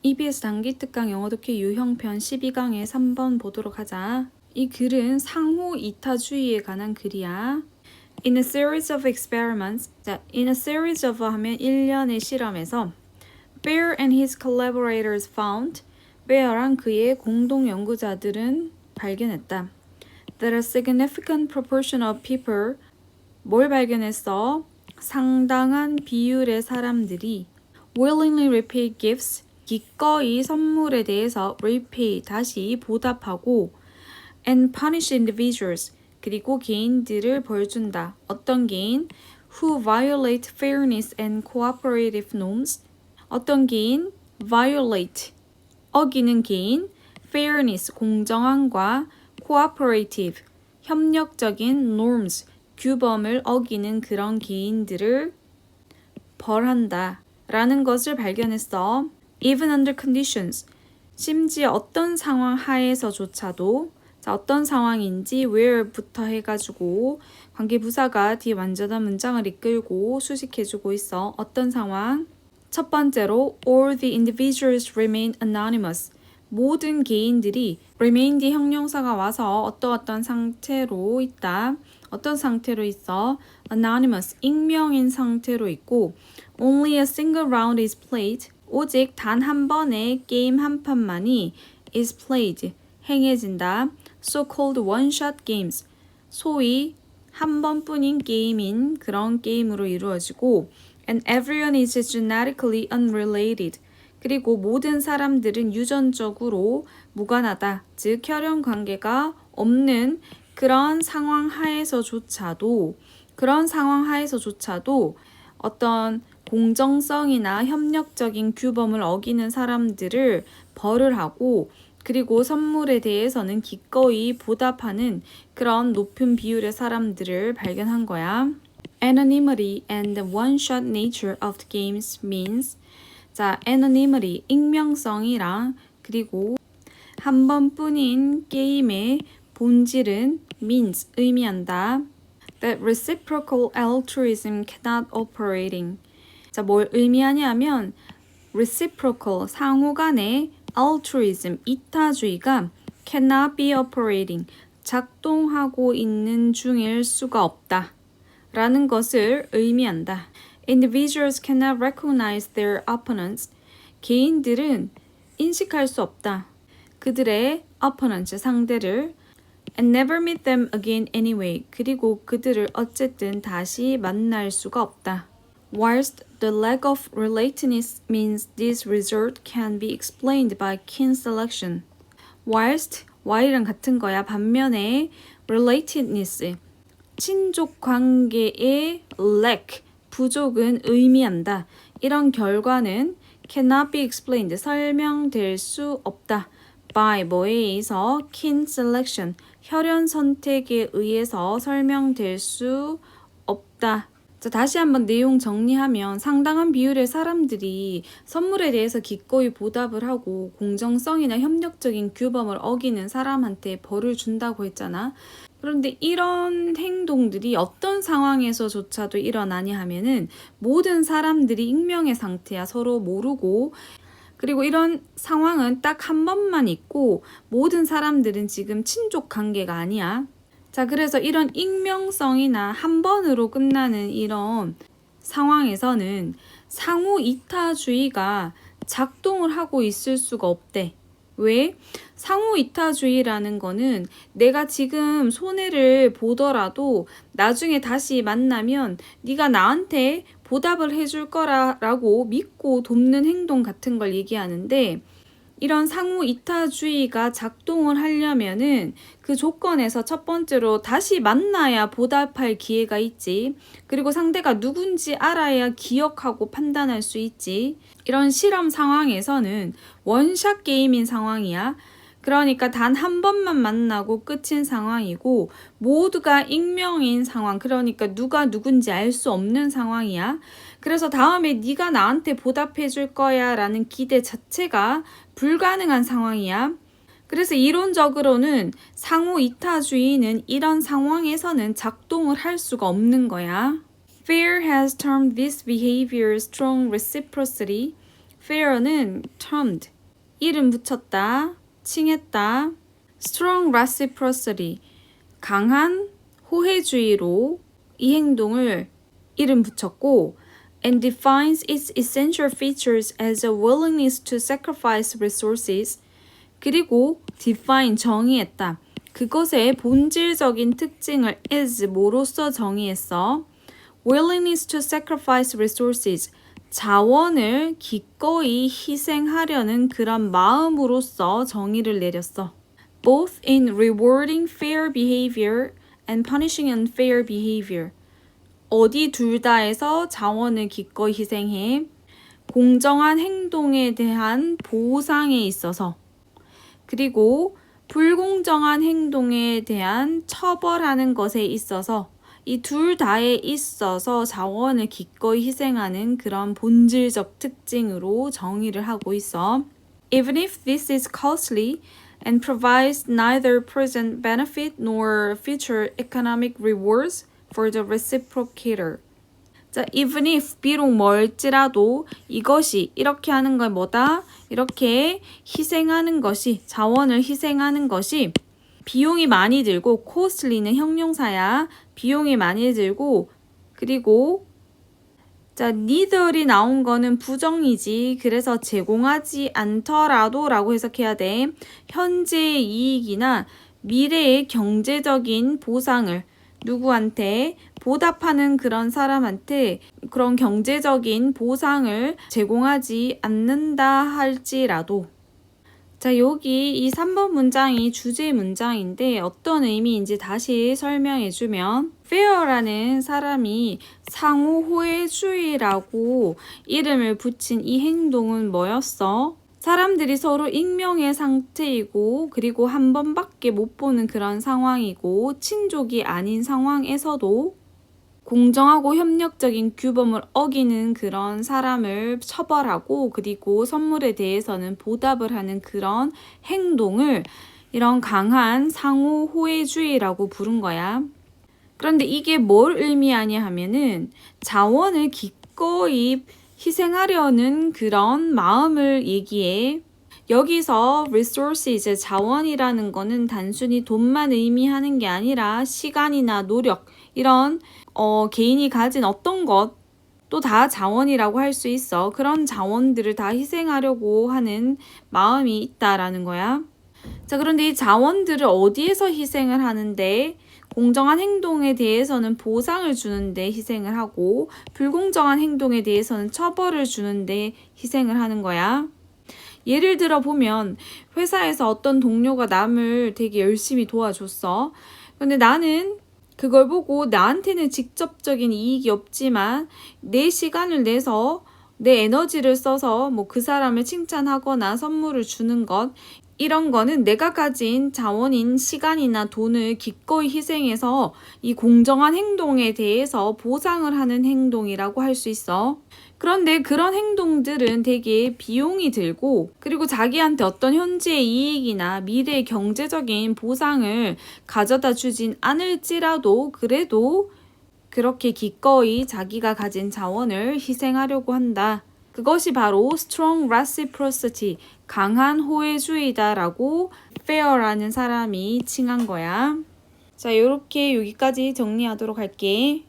EBS 단기 특강 영어 듣기 유형편 12강의 3번 보도록 하자. 이 글은 상호 이타주의에 관한 글이야. In a series of experiments, 자, in a series of 하면 1년의 실험에서 Baer and his collaborators found, 베어랑 그의 공동 연구자들은 발견했다. That a significant proportion of people, 뭘 발견했어? 상당한 비율의 사람들이 willingly repay gifts, 기꺼이 선물에 대해서 repay, 다시 보답하고 and punish individuals, 그리고 개인들을 벌준다. 어떤 개인? Who violate fairness and cooperative norms. 어떤 개인? violate, 어기는 개인. fairness, 공정함과 cooperative, 협력적인 norms, 규범을 어기는 그런 개인들을 벌한다. 라는 것을 발견했어. Even under conditions, 심지어 어떤 상황 하에서조차도, 자, 어떤 상황인지 where부터 해가지고 관계부사가 뒤에 완전한 문장을 이끌고 수식해주고 있어. 어떤 상황? 첫 번째로 all the individuals remain anonymous. 모든 개인들이 remain 뒤 형용사가 와서 어떤 상태로 있다. 어떤 상태로 있어? anonymous, 익명인 상태로 있고 only a single round is played. 오직 단 한 번의 게임 한 판만이 is played, 행해진다. So-called one-shot games, 소위 한 번뿐인 게임인 그런 게임으로 이루어지고 and everyone is genetically unrelated. 그리고 모든 사람들은 유전적으로 무관하다. 즉 혈연 관계가 없는 그런 상황 하에서조차도 어떤 공정성이나 협력적인 규범을 어기는 사람들을 벌을 하고 그리고 선물에 대해서는 기꺼이 보답하는 그런 높은 비율의 사람들을 발견한 거야. Anonymity and the one-shot nature of the games means, 자, anonymity, 익명성이랑 그리고 한 번뿐인 게임의 본질은 means, 의미한다. That reciprocal altruism cannot operating. 자, 뭘 의미하냐면 reciprocal, 상호간의 altruism, 이타주의가 cannot be operating, 작동하고 있는 중일 수가 없다. 라는 것을 의미한다. Individuals cannot recognize their opponents. 개인들은 인식할 수 없다. 그들의 opponents, 상대를 and never meet them again anyway. 그리고 그들을 어쨌든 다시 만날 수가 없다. Whilst the lack of relatedness means this result can be explained by kin selection. while이랑 같은 거야. 반면에 relatedness, 친족 관계의 lack, 부족은 의미한다. 이런 결과는 cannot be explained, 설명될 수 없다. by 뭐에 의해서? kin selection, 혈연 선택에 의해서 설명될 수 없다. 자, 다시 한번 내용 정리하면 상당한 비율의 사람들이 선물에 대해서 기꺼이 보답을 하고 공정성이나 협력적인 규범을 어기는 사람한테 벌을 준다고 했잖아. 그런데 이런 행동들이 어떤 상황에서조차도 일어나냐 하면은 모든 사람들이 익명의 상태야. 서로 모르고. 그리고 이런 상황은 딱 한 번만 있고 모든 사람들은 지금 친족 관계가 아니야. 자, 그래서 이런 익명성이나 한 번으로 끝나는 이런 상황에서는 상호 이타주의가 작동을 하고 있을 수가 없대. 왜? 상호 이타주의라는 거는 내가 지금 손해를 보더라도 나중에 다시 만나면 네가 나한테 보답을 해줄 거라고 믿고 돕는 행동 같은 걸 얘기하는데, 이런 상호 이타주의가 작동을 하려면은 그 조건에서 첫 번째로 다시 만나야 보답할 기회가 있지. 그리고 상대가 누군지 알아야 기억하고 판단할 수 있지. 이런 실험 상황에서는 원샷 게임인 상황이야. 그러니까 단 한 번만 만나고 끝인 상황이고 모두가 익명인 상황, 그러니까 누가 누군지 알 수 없는 상황이야. 그래서 다음에 네가 나한테 보답해 줄 거야 라는 기대 자체가 불가능한 상황이야. 그래서 이론적으로는 상호 이타주의는 이런 상황에서는 작동을 할 수가 없는 거야. Fair has termed this behavior strong reciprocity. fair는 termed, 이름 붙였다, 칭했다. strong reciprocity, 강한 호혜주의로 이 행동을 이름 붙였고 and defines its essential features as a willingness to sacrifice resources. 그리고 define, 정의했다. 그것의 본질적인 특징을 as, 뭐로써 정의했어? willingness to sacrifice resources, 자원을 기꺼이 희생하려는 그런 마음으로써 정의를 내렸어. both in rewarding fair behavior and punishing unfair behavior. 어디 둘 다에서 자원을 기꺼이 희생해 공정한 행동에 대한 보상에 있어서, 그리고 불공정한 행동에 대한 처벌하는 것에 있어서 이 둘 다에 있어서 자원을 기꺼이 희생하는 그런 본질적 특징으로 정의를 하고 있어. Even if this is costly and provides neither present benefit nor future economic rewards for the reciprocator. 자, even if, 비록 멀지라도 이것이, 이렇게 하는 걸 뭐다? 이렇게 희생하는 것이, 자원을 희생하는 것이 비용이 많이 들고, costly는 형용사야. 비용이 많이 들고, 그리고 자, neither이 나온 거는 부정이지. 그래서 제공하지 않더라도 라고 해석해야 돼. 현재의 이익이나 미래의 경제적인 보상을 누구한테 보답하는 그런 사람한테 그런 경제적인 보상을 제공하지 않는다 할지라도. 자, 여기 이 3번 문장이 주제 문장인데 어떤 의미인지 다시 설명해주면 fair라는 사람이 상호 호혜주의라고 이름을 붙인 이 행동은 뭐였어? 사람들이 서로 익명의 상태이고 그리고 한 번밖에 못 보는 그런 상황이고 친족이 아닌 상황에서도 공정하고 협력적인 규범을 어기는 그런 사람을 처벌하고 그리고 선물에 대해서는 보답을 하는 그런 행동을 이런 강한 상호 호혜주의라고 부른 거야. 그런데 이게 뭘 의미하냐 하면은 자원을 기꺼이 희생하려는 그런 마음을 얘기해. 여기서 resources, 자원이라는 거는 단순히 돈만 의미하는 게 아니라 시간이나 노력, 이런 개인이 가진 어떤 것도 다 자원이라고 할 수 있어. 그런 자원들을 다 희생하려고 하는 마음이 있다라는 거야. 자, 그런데 이 자원들을 어디에서 희생을 하는데? 공정한 행동에 대해서는 보상을 주는데 희생을 하고 불공정한 행동에 대해서는 처벌을 주는데 희생을 하는 거야. 예를 들어 보면 회사에서 어떤 동료가 남을 되게 열심히 도와줬어. 근데 나는 그걸 보고 나한테는 직접적인 이익이 없지만 내 시간을 내서 내 에너지를 써서 뭐 그 사람을 칭찬하거나 선물을 주는 것, 이런 거는 내가 가진 자원인 시간이나 돈을 기꺼이 희생해서 이 공정한 행동에 대해서 보상을 하는 행동이라고 할 수 있어. 그런데 그런 행동들은 되게 비용이 들고 그리고 자기한테 어떤 현재의 이익이나 미래의 경제적인 보상을 가져다 주진 않을지라도 그래도 그렇게 기꺼이 자기가 가진 자원을 희생하려고 한다. 그것이 바로 strong reciprocity, 강한 호혜주의다라고 fair라는 사람이 칭한 거야. 자, 이렇게 여기까지 정리하도록 할게.